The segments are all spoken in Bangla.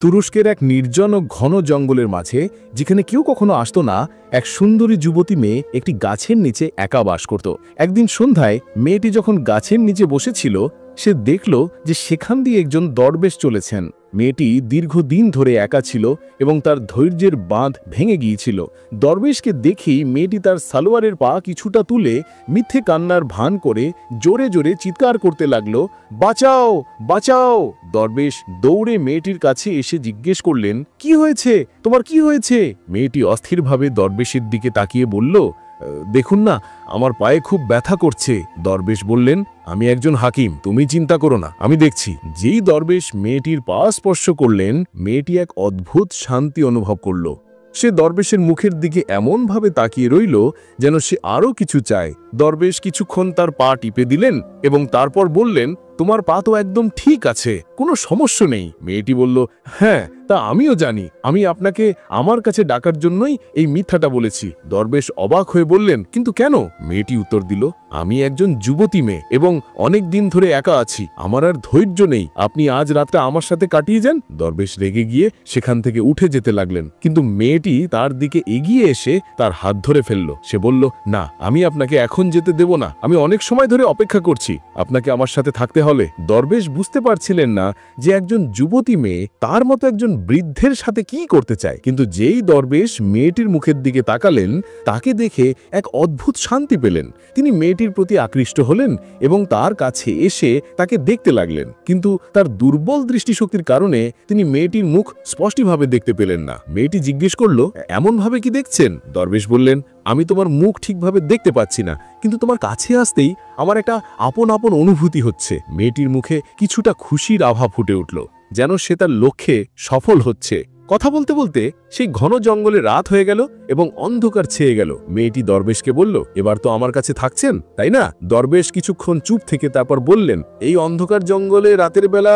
তুরস্কের এক নির্জন ও ঘন জঙ্গলের মাঝে, যেখানে কেউ কখনো আসতো না, এক সুন্দরী যুবতী মেয়ে একটি গাছের নিচে একা বাস করত। একদিন সন্ধ্যায় মেয়েটি যখন গাছের নিচে বসেছিল, সে দেখল যে সেখান দিয়ে একজন দরবেশ চলেছেন। মেয়েটি দীর্ঘদিন ধরে একা ছিল এবং তার ধৈর্যের বাঁধ ভেঙে গিয়েছিল। দরবেশকে দেখেই মেয়েটি তার সালোয়ারের পা কিছুটা তুলে মিথ্যে কান্নার ভান করে জোরে জোরে চিৎকার করতে লাগলো, বাঁচাও বাঁচাও। দরবেশ দৌড়ে মেয়েটির কাছে এসে জিজ্ঞেস করলেন, কি হয়েছে, তোমার কি হয়েছে? মেয়েটি অস্থিরভাবে দরবেশের দিকে তাকিয়ে বলল, দেখুন না, আমার পায়ে খুব ব্যথা করছে। দরবেশ বললেন, আমি একজন হাকিম, তুমি চিন্তা করো না, আমি দেখছি। যেই দরবেশ মেয়েটির পা স্পর্শ করলেন, মেয়েটি এক অদ্ভুত শান্তি অনুভব করল। সে দরবেশের মুখের দিকে এমনভাবে তাকিয়ে রইল যেন সে আরও কিছু চায়। দরবেশ কিছুক্ষণ তার পা টিপে দিলেন এবং তারপর বললেন, তোমার পা তো একদম ঠিক আছে, কোনো সমস্যা নেই। মেয়েটি বলল, হ্যাঁ, তা আমিও জানি, আমি আপনাকে আমার কাছে ডাকার জন্যই এই মিথ্যাটা বলেছি। দরবেশ অবাক হয়ে বললেন, কিন্তু কেন? মেয়েটি উত্তর দিল, আমি একজন যুবতী মেয়ে এবং অনেক দিন ধরে একা আছি, আমার আর ধৈর্য নেই, আপনি আজ রাতটা আমার সাথে কাটিয়ে যান। দরবেশ রেগে গিয়ে সেখান থেকে উঠে যেতে লাগলেন, কিন্তু মেয়েটি তার দিকে এগিয়ে এসে তার হাত ধরে ফেলল। সে বলল, না, আমি আপনাকে এখন যেতে দেব না, আমি অনেক সময় ধরে অপেক্ষা করছি, আপনাকে আমার সাথে থাকতে হবে। দরবেশ বুঝতে পারছিলেন না যে একজন যুবতী মেয়ে তার মতো একজন বৃদ্ধের সাথে কি করতে চায়, কিন্তু যেই দরবেশ মেয়েটির মুখের দিকে তাকালেন, তাকে দেখে এক অদ্ভুত শান্তি পেলেন। তিনি মেয়েটির প্রতি আকৃষ্ট হলেন এবং তার কাছে এসে তাকে দেখতে লাগলেন, কিন্তু তার দুর্বল দৃষ্টিশক্তির কারণে তিনি মেয়েটির মুখ স্পষ্টভাবে দেখতে পেলেন না। মেয়েটি জিজ্ঞেস করল, এমনভাবে কি দেখছেন? দরবেশ বললেন, আমি তোমার মুখ ঠিকভাবে দেখতে পাচ্ছি না, কিন্তু তোমার কাছে আসতেই আমার একটা আপন আপন অনুভূতি হচ্ছে। মেয়েটির মুখে কিছুটা খুশির আভা ফুটে উঠল, যেন সে তার লক্ষ্যে সফল হচ্ছে। কথা বলতে বলতে সেই ঘন জঙ্গলে রাত হয়ে গেল এবং অন্ধকার ছেয়ে গেল। মেয়েটি দরবেশকে বলল, এবার তো আমার কাছে থাকছেন, তাই না? দরবেশ কিছুক্ষণ চুপ থেকে তারপর বললেন, এই অন্ধকার জঙ্গলে রাতের বেলা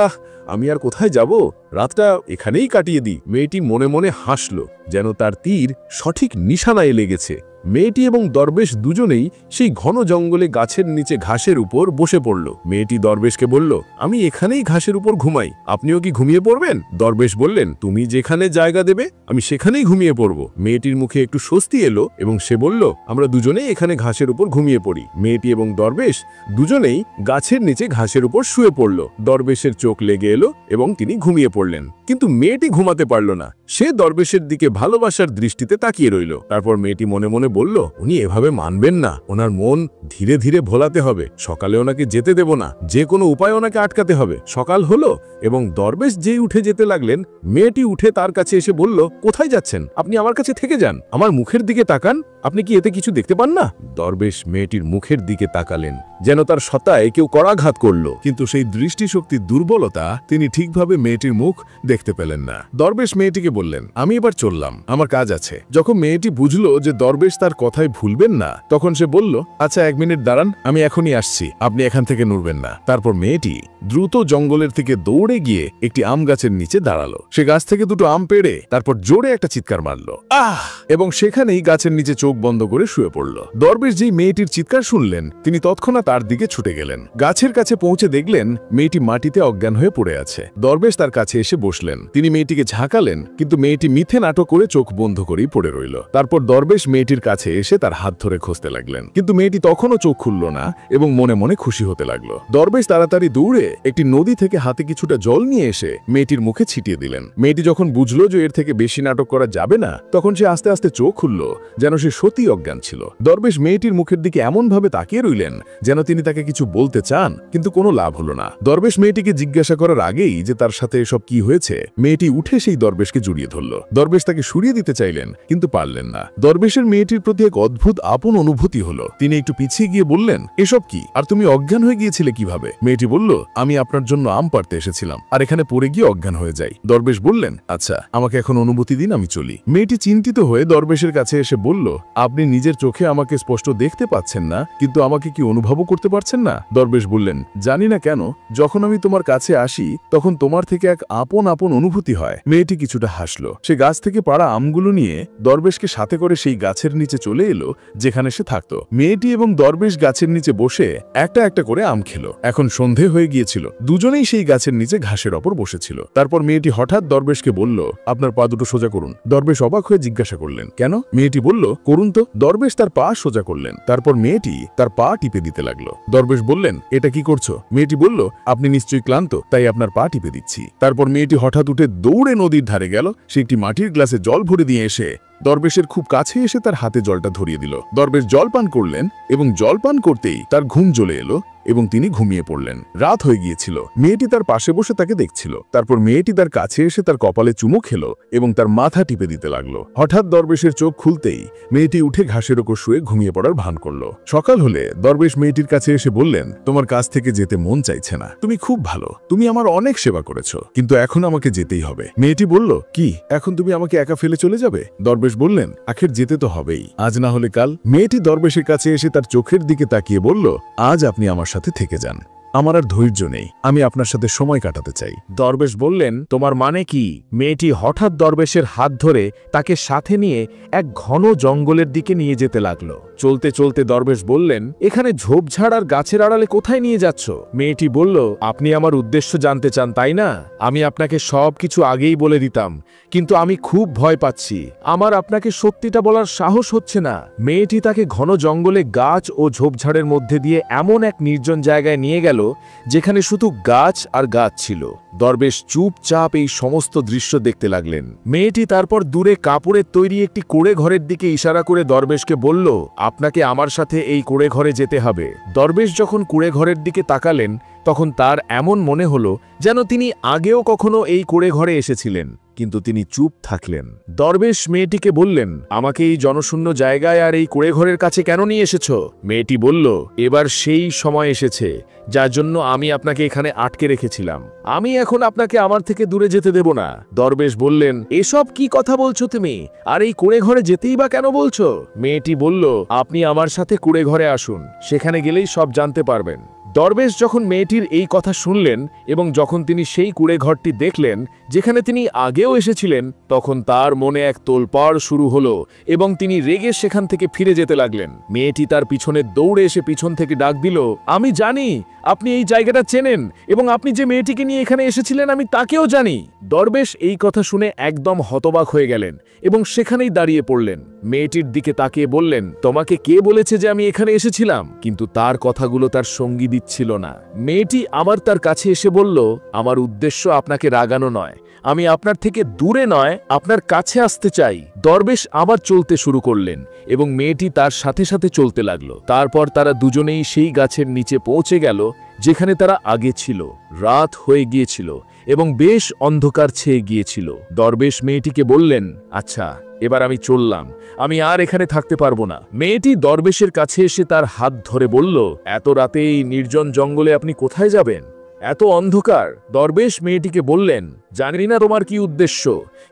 আমি আর কোথায় যাব, রাতটা এখানেই কাটিয়ে দিই। মেয়েটি মনে মনে হাসল, যেন তার তীর সঠিক নিশানায় লেগেছে। মেয়েটি এবং দরবেশ দুজনেই সেই ঘন জঙ্গলে গাছের নিচে ঘাসের উপর বসে পড়ল। মেয়েটি দরবেশকে বলল, আমি এখানেই ঘাসের উপর ঘুমাই, আপনিও কি ঘুমিয়ে পড়বেন? দরবেশ বললেন, তুমি যেখানে জায়গা দেবে আমি সেখানেই ঘুমিয়ে পড়ব। মেয়েটির মুখে একটু স্বস্তি এলো এবং সে বলল, আমরা দুজনেই এখানে ঘাসের উপর ঘুমিয়ে পড়ি। মেয়েটি এবং দরবেশ দুজনেই গাছের নিচে ঘাসের উপর শুয়ে পড়ল। দরবেশের চোখ লেগে এলো এবং তিনি ঘুমিয়ে পড়লেন, কিন্তু মেয়েটি ঘুমাতে পারল না। সে দরবেশের দিকে ভালোবাসার দৃষ্টিতে তাকিয়ে রইল। তারপর মেয়েটি মনে মনে বলল, উনি এভাবে মানবেন না, ওনার মন ধীরে ধীরে ভোলাতে হবে, সকালে ওনাকে যেতে দেব না, যে কোনো উপায় ওনাকে আটকাতে হবে। সকাল হলো এবং দরবেশ যেই উঠে যেতে লাগলেন, মেয়েটি উঠে তার কাছে এসে বলল, কোথায় যাচ্ছেন? আপনি আমার কাছে থেকে যান, আমার মুখের দিকে তাকান, আপনি কি এতে কিছু দেখতে পান না? দরবেশ মেয়েটির মুখের দিকে তাকালেন, যেন তার সত্তায় কেউ করাঘাত করল, কিন্তু সেই দৃষ্টিশক্তির দুর্বলতা, তিনি ঠিকভাবে মেয়েটির মুখ দেখতে পেলেন না। দরবেশ মেয়েটিকে বললেন, আমি এবার চললাম, আমার কাজ আছে। যখন মেয়েটি বুঝলো যে দরবেশ তার কথায় ভুলবেন না, তখন সে বলল, আচ্ছা, 1 মিনিট দাঁড়ান, আমি এখনই আসছি, আপনি এখান থেকে নড়বেন না। তারপর মেয়েটি দ্রুত জঙ্গলের থেকে দৌড়ে গিয়ে একটি আম গাছের নিচে দাঁড়ালো। সে গাছ থেকে দুটো আম পেড়ে তারপর জোরে একটা চিৎকার মারল, আহ, এবং সেখানেই গাছের নিচে চোখ বন্ধ করে শুয়ে পড়ল। দরবেশ যেই মেয়েটির চিৎকার শুনলেন, তিনি তৎক্ষণাৎ তার দিকে ছুটে গেলেন। গাছের কাছে পৌঁছে দেখলেন মেয়েটি মাটিতে অজ্ঞান হয়ে পড়ে আছে। দরবেশ তার কাছে এসে বসলেন। তিনি মেয়েটিকে ঝাঁকালেন, কিন্তু মেয়েটি মিথ্যে নাটক করে চোখ বন্ধ করেই পড়ে রইল। তারপর দরবেশ মেয়েটির কাছে এসে তার হাত ধরে খুঁজতে লাগলেন, কিন্তু মেয়েটি তখনও চোখ খুলল না এবং মনে মনে খুশি হতে লাগলো। দরবেশ তাড়াতাড়ি দৌড়ে একটি নদী থেকে হাতে কিছুটা জল নিয়ে এসে মেয়েটির মুখে ছিটিয়ে দিলেন। মেয়েটি যখন বুঝলো যে এর থেকে বেশি নাটক করা যাবে না, তখন সে আস্তে আস্তে চোখ খুলল, যেন সে সত্যি অজ্ঞান ছিল। দরবেশ মেয়েটির মুখের দিকে এমনভাবে তাকিয়ে রইলেন যেন তিনি তাকে কিছু বলতে চান, কিন্তু কোনো লাভ হলো না। দরবেশ মেয়েটিকে জিজ্ঞাসা করার আগেই যে তার সাথে এসব কি হয়েছে, মেয়েটি উঠে সেই দরবেশকে জড়িয়ে ধরল। দরবেশ তাকে সরিয়ে দিতে চাইলেন, কিন্তু পারলেন না। দরবেশের মেয়েটির প্রতি এক অদ্ভুত আপন অনুভূতি হলো। তিনি একটু পিছিয়ে গিয়ে বললেন, এসব কি, আর তুমি অজ্ঞান হয়ে গিয়েছিলে কিভাবে? মেয়েটি বলল, আমি আপনার জন্য আম পাড়তে এসেছিলাম, আর এখানে পড়ে গিয়ে অজ্ঞান হয়ে যাই। দরবেশ বললেন, আচ্ছা, আমাকে এখন অনুমতি দিন, আমি চলি। মেয়েটি চিন্তিত হয়ে দরবেশের কাছে এসে বলল, আপনি নিজের চোখে আমাকে স্পষ্ট দেখতে পাচ্ছেন না, কিন্তু আমাকে কি অনুভবও করতে পারছেন না? দরবেশ বললেন, জানি না কেন, যখন আমি তোমার কাছে আসি তখন তোমার থেকে এক আপন আপন অনুভূতি হয়। মেয়েটি কিছুটা হাসল। সে গাছ থেকে পাড়া আমগুলো নিয়ে দরবেশকে সাথে করে সেই গাছের নিচে চলে এলো যেখানে সে থাকতো। মেয়েটি এবং দরবেশ গাছের নিচে বসে একটা একটা করে আম খেলো। এখন সন্ধে হয়ে গিয়েছিল। ছিল। দুজনেই সেই গাছের নিচে ঘাসের ওপর বসেছিল। তারপর মেয়েটি হঠাৎ দরবেশকে বলল, আপনার পা দুটো সোজা করুন। দরবেশ অবাক হয়ে জিজ্ঞাসা করলেন, কেন? মেয়েটি বলল, করুন তো। দরবেশ তার পা সোজা করলেন। তারপর মেয়েটি তার পা টিপে দিতে লাগলো। দরবেশ বললেন, এটা কি করছো? মেয়েটি বলল, আপনি নিশ্চয়ই ক্লান্ত, তাই আপনার পা টিপে দিচ্ছি। তারপর মেয়েটি হঠাৎ উঠে দৌড়ে নদীর ধারে গেল। সে একটি মাটির গ্লাসে জল ভরে দিয়ে এসে দরবেশের খুব কাছে এসে তার হাতে জলটা ধরিয়ে দিল। দরবেশ জল পান করলেন এবং জল পান করতেই তার ঘুম চলে এলো এবং তিনি ঘুমিয়ে পড়লেন। রাত হয়ে গিয়েছিল। মেয়েটি তার পাশে বসে তাকে দেখছিল। তারপর মেয়েটি তার কাছে এসে তার কপালে চুমু খেলো এবং তার মাথা টিপে দিতে লাগলো। হঠাৎ দরবেশের চোখ খুলতেই মেয়েটি উঠে ঘাসের ওপর শুয়ে ঘুমিয়ে পড়ার ভান করলো। সকাল হলে দরবেশ মেয়েটির কাছে এসে বললেন, তোমার কাছ থেকে যেতে মন চাইছে না। তুমি খুব ভালো, তুমি আমার অনেক সেবা করেছো, কিন্তু এখন আমাকে যেতেই হবে। মেয়েটি বলল, কি এখন তুমি আমাকে একা ফেলে চলে যাবে? দরবেশ বললেন, আখের যেতে তো হবেই, আজ না হলে কাল। মেয়েটি দরবেশের কাছে এসে তার চোখের দিকে তাকিয়ে বলল, আজ আপনি আমার সাথে থেকে যান, আমার আর ধৈর্য নেই, আমি আপনার সাথে সময় কাটাতে চাই। দরবেশ বললেন, তোমার মানে কি? মেয়েটি হঠাৎ দরবেশের হাত ধরে তাকে সাথে নিয়ে এক ঘন জঙ্গলের দিকে নিয়ে যেতে লাগলো। চলতে চলতে দরবেশ বললেন, এখানে ঝোপঝাড় আর গাছের আড়ালে কোথায় নিয়ে যাচ্ছ? মেয়েটি বলল, আপনি আমার উদ্দেশ্য জানতে চান তাই না? আমি আপনাকে সব কিছু আগেই বলে দিতাম, কিন্তু আমি খুব ভয় পাচ্ছি, আমার আপনাকে সত্যিটা বলার সাহস হচ্ছে না। মেয়েটি তাকে ঘন জঙ্গলে গাছ ও ঝোপঝাড়ের মধ্যে দিয়ে এমন এক নির্জন জায়গায় নিয়ে গেল যেখানে শুধু গাছ আর গাছ ছিল। দরবেশ চুপচাপ এই সমস্ত দৃশ্য দেখতে লাগলেন। মেয়েটি তারপর দূরে কাপড়ের তৈরি একটি কুঁড়ে ঘরের দিকে ইশারা করে দরবেশকে বলল, আপনাকে আমার সাথে এই কুঁড়ে ঘরে যেতে হবে। দরবেশ যখন কুঁড়ে ঘরের দিকে তাকালেন তখন তার এমন মনে হলো যেন তিনি আগেও কখনো এই কুঁড়ে ঘরে এসেছিলেন, কিন্তু তিনি চুপ থাকলেন। দরবেশ মেয়েটিকে বললেন, আমাকে এই জনশূন্য জায়গায় আর এই কুঁড়ে ঘরের কাছে কেন নিয়ে এসেছ? মেয়েটি বলল, এবার সেই সময় এসেছে যার জন্য আমি আপনাকে এখানে আটকে রেখেছিলাম। আমি এখন আপনাকে আমার থেকে দূরে যেতে দেব না। দরবেশ বললেন, এসব কি কথা বলছো তুমি? আর এই কুঁড়ে ঘরে যেতেই বা কেন বলছো? মেয়েটি বলল, আপনি আমার সাথে কুঁড়ে ঘরে আসুন, সেখানে গেলেই সব জানতে পারবেন। দরবেশ যখন মেয়েটির এই কথা শুনলেন এবং যখন তিনি সেই কুঁড়ে ঘরটি দেখলেন যেখানে তিনি আগেও এসেছিলেন, তখন তার মনে এক তোলপাড় শুরু হলো এবং তিনি রেগে সেখান থেকে ফিরে যেতে লাগলেন। মেয়েটি তার পিছনে দৌড়ে এসে পিছন থেকে ডাক দিল, আমি জানি আপনি এই জায়গাটা চেনেন এবং আপনি যে মেয়েটিকে নিয়ে এখানে এসেছিলেন আমি তাকেও জানি। দরবেশ এই কথা শুনে একদম হতবাক হয়ে গেলেন এবং সেখানেই দাঁড়িয়ে পড়লেন। মেয়েটির দিকে তাকিয়ে বললেন, তোমাকে কে বলেছে যে আমি এখানে এসেছিলাম? কিন্তু তার কথাগুলো তার সঙ্গী দিচ্ছিল না। মেয়েটি আবার তার কাছে এসে বলল, আমার উদ্দেশ্য আপনাকে রাগানো নয়, আমি আপনার থেকে দূরে নয় আপনার কাছে আসতে চাই। দরবেশ আবার চলতে শুরু করলেন এবং মেয়েটি তার সাথে সাথে চলতে লাগলো। তারপর তারা দুজনেই সেই গাছের নিচে পৌঁছে গেল যেখানে তারা আগে ছিল। রাত হয়ে গিয়েছিল এবং বেশ অন্ধকার ছেয়ে গিয়েছিল। দরবেশ মেয়েটিকে বললেন, আচ্ছা এবার আমি চললাম, আমি আর এখানে থাকতে পারবো না। মেয়েটি দরবেশের কাছে এসে তার হাত ধরে বলল, এত রাতে এই নির্জন জঙ্গলে আপনি কোথায় যাবেন? এত অন্ধকার। দরবেশ মেয়েটিকে বললেন, জানি না তোমার কি উদ্দেশ্য,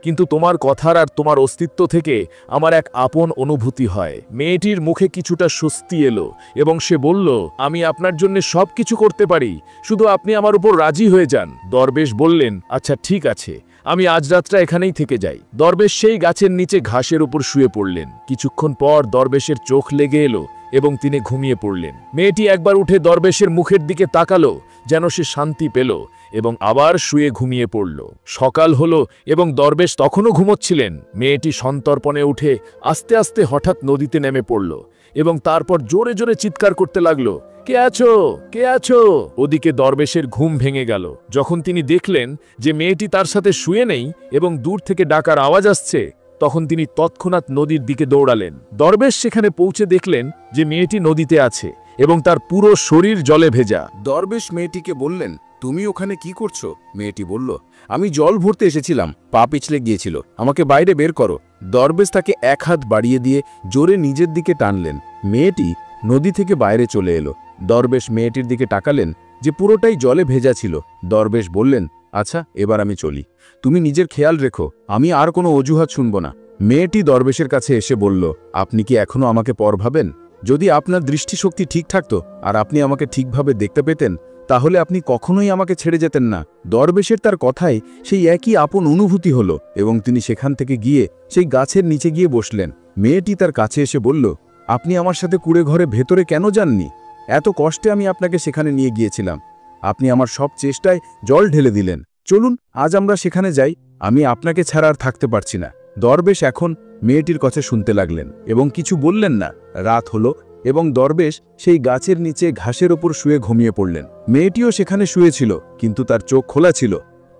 কিন্তু তোমার কথার আর তোমার অস্তিত্ব থেকে আমার এক আপন অনুভূতি হয়। মেয়েটির মুখে কিছুটা স্বস্তি এলো এবং সে বলল, আমি আপনার জন্য সবকিছু করতে পারি, শুধু আপনি আমার উপর রাজি হয়ে যান। দরবেশ বললেন, আচ্ছা ঠিক আছে, আমি আজ রাতটা এখানেই থেকে যাই। দরবেশ সেই গাছের নিচে ঘাসের উপর শুয়ে পড়লেন। কিছুক্ষণ পর দরবেশের চোখ লেগে এলো এবং তিনি ঘুমিয়ে পড়লেন। মেয়েটি একবার উঠে দরবেশের মুখের দিকে তাকালো যেন সে শান্তি পেল এবং আবার শুয়ে ঘুমিয়ে পড়ল। সকাল হলো এবং দরবেশ তখনও ঘুমোচ্ছিলেন। মেয়েটি সন্তর্পণে উঠে আস্তে আস্তে হঠাৎ নদীতে নেমে পড়ল এবং তারপর জোরে জোরে চিৎকার করতে লাগলো, কে আছো, কে আছো? ওদিকে দরবেশের ঘুম ভেঙে গেল যখন তিনি দেখলেন যে মেয়েটি তার সাথে শুয়ে নেই এবং দূর থেকে ডাকার আওয়াজ আসছে। তখন তিনি তৎক্ষণাৎ নদীর দিকে দৌড়ালেন। দরবেশ সেখানে পৌঁছে দেখলেন যে মেয়েটি নদীতে আছে এবং তার পুরো শরীর জলে ভেজা। দরবেশ মেয়েটিকে বললেন, তুমি ওখানে কি করছো? মেয়েটি বলল, আমি জল ভরতে এসেছিলাম, পা পিছলে গিয়েছিল, আমাকে বাইরে বের করো। দরবেশ তাকে এক হাত বাড়িয়ে দিয়ে জোরে নিজের দিকে টানলেন। মেয়েটি নদী থেকে বাইরে চলে এলো। দরবেশ মেয়েটির দিকে তাকালেন যে পুরোটাই জলে ভেজা ছিল। দরবেশ বললেন, আচ্ছা এবার আমি চলি, তুমি নিজের খেয়াল রেখো, আমি আর কোনো অজুহাত শুনব না। মেয়েটি দরবেশের কাছে এসে বলল, আপনি কি এখনো আমাকে পর ভাবেন? যদি আপনার দৃষ্টিশক্তি ঠিক থাকতো আর আপনি আমাকে ঠিকভাবে দেখতে পেতেন তাহলে আপনি কখনোই আমাকে ছেড়ে যেতেন না। দরবেশের তার কথায় সেই একই আপন অনুভূতি হলো এবং তিনি সেখান থেকে গিয়ে সেই গাছের নিচে গিয়ে বসলেন। মেয়েটি তার কাছে এসে বলল, আপনি আমার সাথে কুঁড়ে ঘরে ভেতরে কেন যাননি? এত কষ্টে আমি আপনাকে সেখানে নিয়ে গিয়েছিলাম, আপনি আমার সব চেষ্টায় জল ঢেলে দিলেন। চলুন আজ আমরা সেখানে যাই, আমি আপনাকে ছাড়া আর থাকতে পারছি না। দরবেশ এখন মেয়েটির কথা শুনতে লাগলেন এবং কিছু বললেন না। রাত হলো এবং দরবেশ সেই গাছের নিচে ঘাসের ওপর শুয়ে ঘুমিয়ে পড়লেন। মেয়েটিও সেখানে শুয়েছিল, কিন্তু তার চোখ খোলা ছিল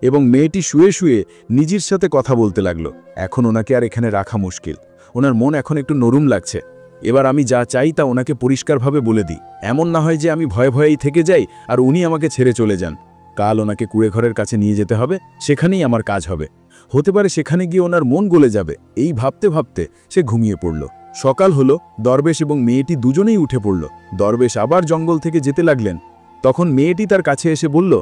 এবং মেয়েটি শুয়ে শুয়ে নিজের সাথে কথা বলতে লাগলো। এখন ওনাকে আর এখানে রাখা মুশকিল, ওনার মন এখন একটু নরম লাগছে। এবার আমি যা চাই তা ওনাকে পরিষ্কারভাবে বলে দিই, এমন না হয় যে আমি ভয়ে ভয়েই থেকে যাই আর উনি আমাকে ছেড়ে চলে যান। কাল ওনাকে কুঁড়েঘরের কাছে নিয়ে যেতে হবে, সেখানেই আমার কাজ হবে। হতে পারে সেখানে গিয়ে ওনার মন গলে যাবে। এই ভাবতে ভাবতে সে ঘুমিয়ে পড়ল। সকাল হলো, দরবেশ এবং মেয়েটি দুজনেই উঠে পড়ল। দরবেশ আবার জঙ্গল থেকে যেতে লাগলেন। তখন মেয়েটি তার কাছে এসে বলল,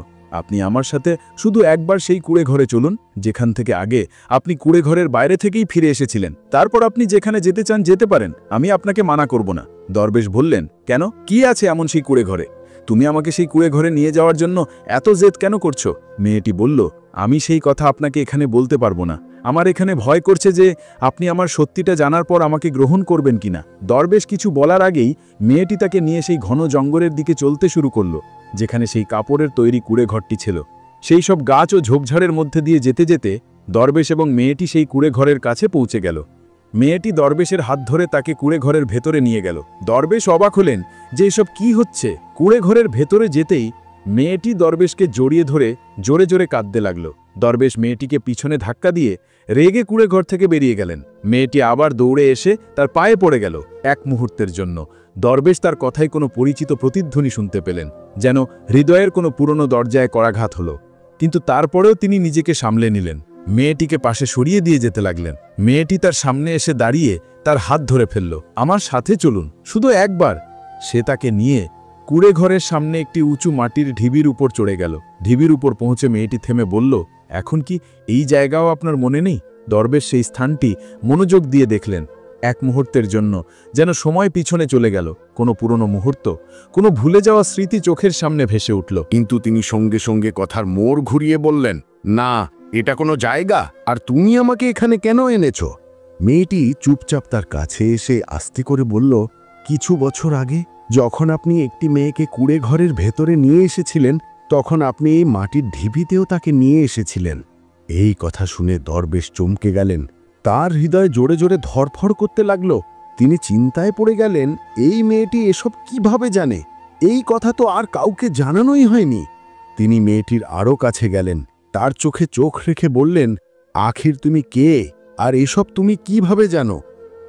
আপনি আমার সাথে শুধু একবার সেই কুঁড়েঘরে চলুন, যেখান থেকে আগে আপনি কুঁড়েঘরের বাইরে থেকেই ফিরে এসেছিলেন। তারপর আপনি যেখানে যেতে চান যেতে পারেন, আমি আপনাকে মানা করব না। দরবেশ বললেন, কেন, কি আছে এমন সেই কুঁড়েঘরে? তুমি আমাকে সেই কুঁড়েঘরে নিয়ে যাওয়ার জন্য এত জেদ কেন করছো? মেয়েটি বলল, আমি সেই কথা আপনাকে এখানে বলতে পারবো না। আমার এখানে ভয় করছে যে আপনি আমার সত্যিটা জানার পর আমাকে গ্রহণ করবেন কিনা। দরবেশ কিছু বলার আগেই মেয়েটি তাকে নিয়ে সেই ঘন জঙ্গলের দিকে চলতে শুরু করল, যেখানে সেই কাপড়ের তৈরি কুঁড়েঘরটি ছিল। সেই সব গাছ ও ঝোপঝাড়ের মধ্যে দিয়ে যেতে যেতে দরবেশ এবং মেয়েটি সেই কুঁড়েঘরের কাছে পৌঁছে গেল। মেয়েটি দরবেশের হাত ধরে তাকে কুঁড়েঘরের ভেতরে নিয়ে গেল। দরবেশ অবাক হলেন যে এসব কি হচ্ছে। কুঁড়েঘরের ভেতরে যেতেই মেয়েটি দরবেশকে জড়িয়ে ধরে জোরে জোরে কাঁদতে লাগল। দরবেশ মেয়েটিকে পিছনে ধাক্কা দিয়ে রেগে কুঁড়েঘর থেকে বেরিয়ে গেলেন। মেয়েটি আবার দৌড়ে এসে তার পায়ে পড়ে গেল। এক মুহূর্তের জন্য দরবেশ তার কথায় কোনো পরিচিত প্রতিধ্বনি শুনতে পেলেন, যেন হৃদয়ের কোনো পুরনো দরজায় করাঘাত হলো। কিন্তু তারপরেও তিনি নিজেকে সামলে নিলেন। মেয়েটিকে পাশে সরিয়ে দিয়ে যেতে লাগলেন। মেয়েটি তার সামনে এসে দাঁড়িয়ে তার হাত ধরে ফেলল। আমার সাথে চলুন, শুধু একবার। সে তাকে নিয়ে কুঁড়েঘরের সামনে একটি উঁচু মাটির ঢিবির উপর চড়ে গেল। ঢিবির উপর পৌঁছে মেয়েটি থেমে বলল, এখন কি এই জায়গাও আপনার মনে নেই? দরবেশ সেই স্থানটি মনোযোগ দিয়ে দেখলেন। এক মুহূর্তের জন্য যেন সময় পিছনে চলে গেল। কোনো পুরনো মুহূর্ত, কোনো ভুলে যাওয়া স্মৃতি চোখের সামনে ভেসে উঠল। কিন্তু তিনি সঙ্গে সঙ্গে কথার মোড় ঘুরিয়ে বললেন, না, এটা কোনো জায়গা, আর তুমি আমাকে এখানে কেন এনেছ? মেয়েটি চুপচাপ তার কাছে এসে আস্তে করে বলল, কিছু বছর আগে যখন আপনি একটি মেয়েকে কুঁড়েঘরের ভেতরে নিয়ে এসেছিলেন, তখন আপনি এই মাটির ঢিবিতেও তাকে নিয়ে এসেছিলেন। এই কথা শুনে দরবেশ চমকে গেলেন। তার হৃদয় জোরে জোরে ধরফর করতে লাগলো। তিনি চিন্তায় পড়ে গেলেন, এই মেয়েটি এসব কিভাবে জানে? এই কথা তো আর কাউকে জানানোই হয়নি। তিনি মেয়েটির আরও কাছে গেলেন, তার চোখে চোখ রেখে বললেন, আখির তুমি কে, আর এসব তুমি কিভাবে জানো?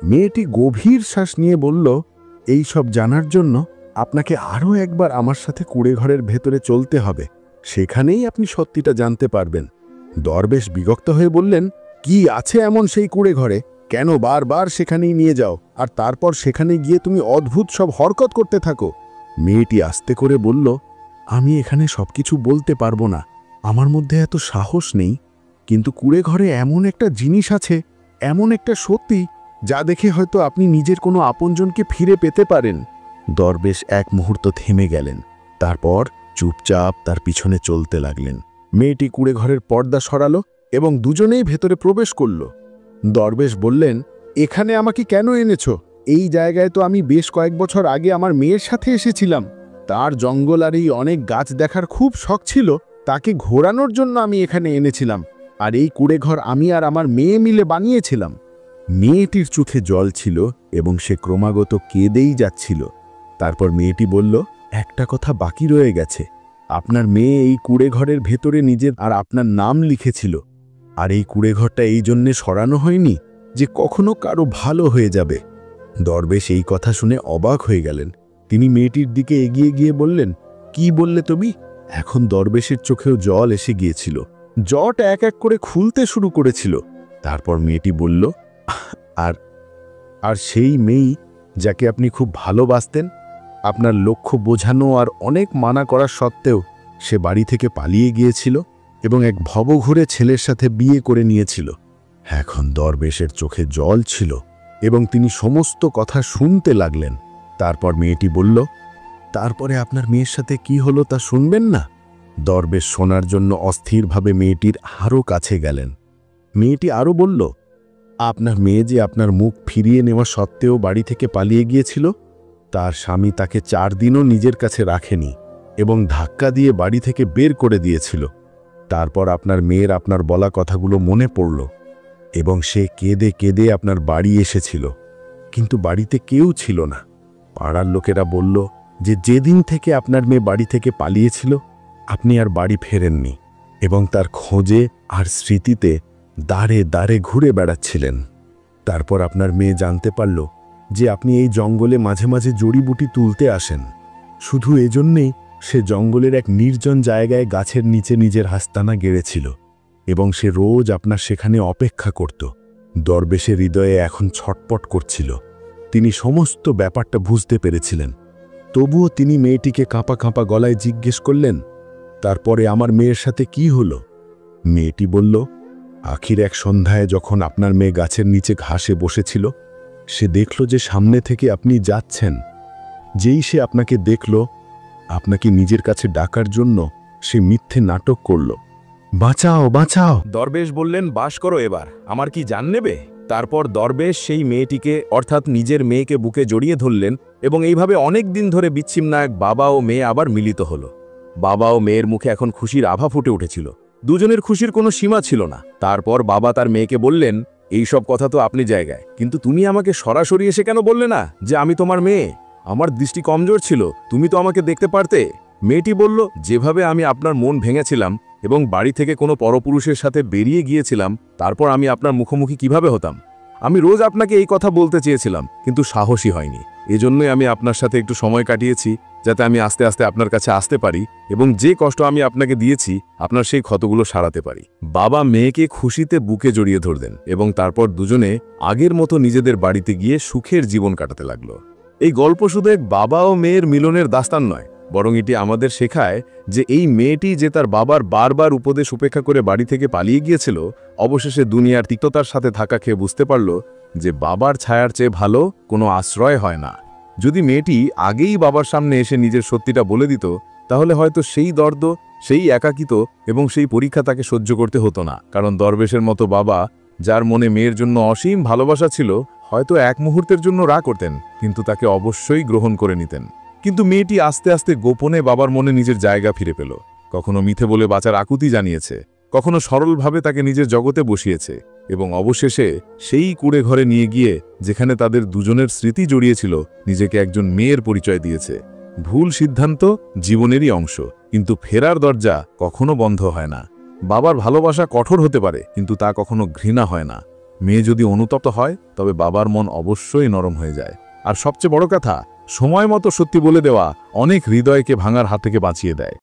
মেয়েটি গভীর শ্বাস নিয়ে বলল, এই সব জানার জন্য আপনাকে আরও একবার আমার সাথে কুঁড়েঘরের ভেতরে চলতে হবে, সেখানেই আপনি সত্যিটা জানতে পারবেন। দরবেশ বিরক্ত হয়ে বললেন, কি আছে এমন সেই কুঁড়েঘরে? কেন বারবার সেখানেই নিয়ে যাও, আর তারপর সেখানে গিয়ে তুমি অদ্ভুত সব হরকত করতে থাকো? মেয়েটি আস্তে করে বলল, আমি এখানে সবকিছু বলতে পারবো না, আমার মধ্যে এত সাহস নেই। কিন্তু কুঁড়েঘরে এমন একটা জিনিস আছে, এমন একটা সত্যি, যা দেখে হয়তো আপনি নিজের কোনো আপনজনকে ফিরে পেতে পারেন। দরবেশ এক মুহূর্ত থেমে গেলেন, তারপর চুপচাপ তার পিছনে চলতে লাগলেন। মেয়েটি কুঁড়েঘরের পর্দা সরালো এবং দুজনেই ভেতরে প্রবেশ করল। দরবেশ বললেন, এখানে আমাকে কেন এনেছ? এই জায়গায় তো আমি বেশ কয়েক বছর আগে আমার মেয়ের সাথে এসেছিলাম। তার জঙ্গল আর এই অনেক গাছ দেখার খুব শখ ছিল, তাকে ঘোরানোর জন্য আমি এখানে এনেছিলাম। আর এই কুঁড়েঘর আমি আর আমার মেয়ে মিলে বানিয়েছিলাম। মেয়েটির চোখে জল ছিল এবং সে ক্রমাগত কেঁদেই যাচ্ছিল। তারপর মেয়েটি বলল, একটা কথা বাকি রয়ে গেছে। আপনার মেয়ে এই কুঁড়েঘরের ভেতরে নিজের আর আপনার নাম লিখেছিল। আর এই কুঁড়েঘরটা এই জন্যে সরানো হয়নি যে কখনো কারো ভালো হয়ে যাবে। দরবেশ এই কথা শুনে অবাক হয়ে গেলেন। তিনি মেয়েটির দিকে এগিয়ে গিয়ে বললেন, কি বললে তুমি? এখন দরবেশের চোখেও জল এসে গিয়েছিল। জট এক এক করে খুলতে শুরু করেছিল। তারপর মেয়েটি বলল, আর আর সেই মেয়ে যাকে আপনি খুব ভালোবাসতেন, আপনার লক্ষ্য বোঝানো আর অনেক মানা করা সত্ত্বেও সে বাড়ি থেকে পালিয়ে গিয়েছিল এবং এক ভবঘুরে ছেলের সাথে বিয়ে করে নিয়েছিল। এখন দরবেশের চোখে জল ছিল এবং তিনি সমস্ত কথা শুনতে লাগলেন। তারপর মেয়েটি বলল, তারপরে আপনার মেয়ের সাথে কি হলো তা শুনবেন না? দরবেশ শোনার জন্য অস্থিরভাবে মেয়েটির আরও কাছে গেলেন। মেয়েটি আরও বলল, আপনার মেয়ে যে আপনার মুখ ফিরিয়ে নেওয়া সত্ত্বেও বাড়ি থেকে পালিয়ে গিয়েছিল, তার স্বামী তাকে 4 দিনও নিজের কাছে রাখেনি এবং ধাক্কা দিয়ে বাড়ি থেকে বের করে দিয়েছিল। তারপর আপনার মেয়ের আপনার বলা কথাগুলো মনে পড়ল এবং সে কেঁদে কেঁদে আপনার বাড়ি এসেছিল, কিন্তু বাড়িতে কেউ ছিল না। পাড়ার লোকেরা বলল যে যেদিন থেকে আপনার মেয়ে বাড়ি থেকে পালিয়েছিল আপনি আর বাড়ি ফেরেননি এবং তার খোঁজে আর স্মৃতিতে দাঁড়ে দাঁড়ে ঘুরে বেড়াচ্ছিলেন। তারপর আপনার মেয়ে জানতে পারল যে আপনি এই জঙ্গলে মাঝে মাঝে জড়িবুটি তুলতে আসেন। শুধু এজন্যেই সে জঙ্গলের এক নির্জন জায়গায় গাছের নিচে নিজের হাস্তানা গেড়েছিল এবং সে রোজ আপনার সেখানে অপেক্ষা করত। দরবেশের হৃদয়ে এখন ছটপট করছিল। তিনি সমস্ত ব্যাপারটা বুঝতে পেরেছিলেন। তবুও তিনি মেয়েটিকে কাঁপা কাঁপা গলায় জিজ্ঞেস করলেন, তারপরে আমার মেয়ের সাথে কি হলো? মেয়েটি বলল, আখির এক সন্ধ্যায় যখন আপনার মেয়ে গাছের নিচে ঘাসে বসেছিল, সে দেখল যে সামনে থেকে আপনি যাচ্ছেন। যেই সে আপনাকে দেখল, আপনাকে নিজের কাছে ডাকার জন্য সে মিথ্যে নাটক করল, বাঁচাও বাঁচাও। দরবেশ বললেন, বাস করো এবার, আমার কি জান নেবে? তারপর দরবেশ সেই মেয়েটিকে অর্থাৎ নিজের মেয়েকে বুকে জড়িয়ে ধরলেন এবং এইভাবে অনেক দিন ধরে বিচ্ছিন্ন এক বাবা ও মেয়ে আবার মিলিত হলো। বাবা ও মেয়ের মুখে এখন খুশির আভা ফুটে উঠেছিল। দুজনের খুশির কোনো সীমা ছিল না। তারপর বাবা তার মেয়েকে বললেন, এই সব কথা তো আপনি জায়গায়, কিন্তু তুমি আমাকে সরাসরি এসে কেন বললে না যে আমি তোমার মেয়ে? আমার দৃষ্টি কমজোর ছিল, তুমি তো আমাকে দেখতে পারতে। মেয়েটি বলল, যেভাবে আমি আপনার মন ভেঙেছিলাম এবং বাড়ি থেকে কোনো পরপুরুষের সাথে বেরিয়ে গিয়েছিলাম, তারপর আমি আপনার মুখোমুখি কিভাবে হতাম? আমি রোজ আপনাকে এই কথা বলতে চেয়েছিলাম, কিন্তু সাহসী হয়নি। এজন্যই আমি আপনার সাথে একটু সময় কাটিয়েছি, যাতে আমি আস্তে আস্তে আপনার কাছে আসতে পারি এবং যে কষ্ট আমি আপনাকে দিয়েছি আপনার সেই ক্ষতগুলো সারাতে পারি। বাবা মেয়েকে খুশিতে বুকে জড়িয়ে ধরলেন এবং তারপর দুজনে আগের মতো নিজেদের বাড়িতে গিয়ে সুখের জীবন কাটাতে লাগলো। এই গল্প শুধু এক বাবা ও মেয়ের মিলনের দাস্তান নয়, বরং এটি আমাদের শেখায় যে এই মেয়েটি যে তার বাবার বারবার উপদেশ উপেক্ষা করে বাড়ি থেকে পালিয়ে গিয়েছিল, অবশেষে দুনিয়ার তিক্ততার সাথে ধাক্কা খেয়ে বুঝতে পারল যে বাবার ছায়ার চেয়ে ভালো কোনো আশ্রয় হয় না। যদি মেয়েটি আগেই বাবার সামনে এসে নিজের সত্যিটা বলে দিত, তাহলে হয়তো সেই দর্দ, সেই একাকিত্ব এবং সেই পরীক্ষা তাকে সহ্য করতে হতো না। কারণ দরবেশের মতো বাবা, যার মনে মেয়ের জন্য অসীম ভালোবাসা ছিল, হয়তো এক মুহূর্তের জন্য রাগ করতেন, কিন্তু তাকে অবশ্যই গ্রহণ করে নিতেন। কিন্তু মেয়েটি আস্তে আস্তে গোপনে বাবার মনে নিজের জায়গা ফিরে পেল। কখনো মিথ্যে বলে বাঁচার আকুতি জানিয়েছে, কখনো সরলভাবে তাকে নিজের জগতে বসিয়েছে এবং অবশেষে সেই কুঁড়ে ঘরে নিয়ে গিয়ে, যেখানে তাদের দুজনের স্মৃতি জড়িয়েছিল, নিজেকে একজন মেয়ের পরিচয় দিয়েছে। ভুল সিদ্ধান্ত জীবনেরই অংশ, কিন্তু ফেরার দরজা কখনো বন্ধ হয় না। বাবার ভালোবাসা কঠোর হতে পারে, কিন্তু তা কখনো ঘৃণা হয় না। মেয়ে যদি অনুতপ্ত হয়, তবে বাবার মন অবশ্যই নরম হয়ে যায়। আর সবচেয়ে বড় কথা, সময় মতো সত্যি বলে দেওয়া অনেক হৃদয়কে ভাঙার হাত থেকে বাঁচিয়ে দেয়।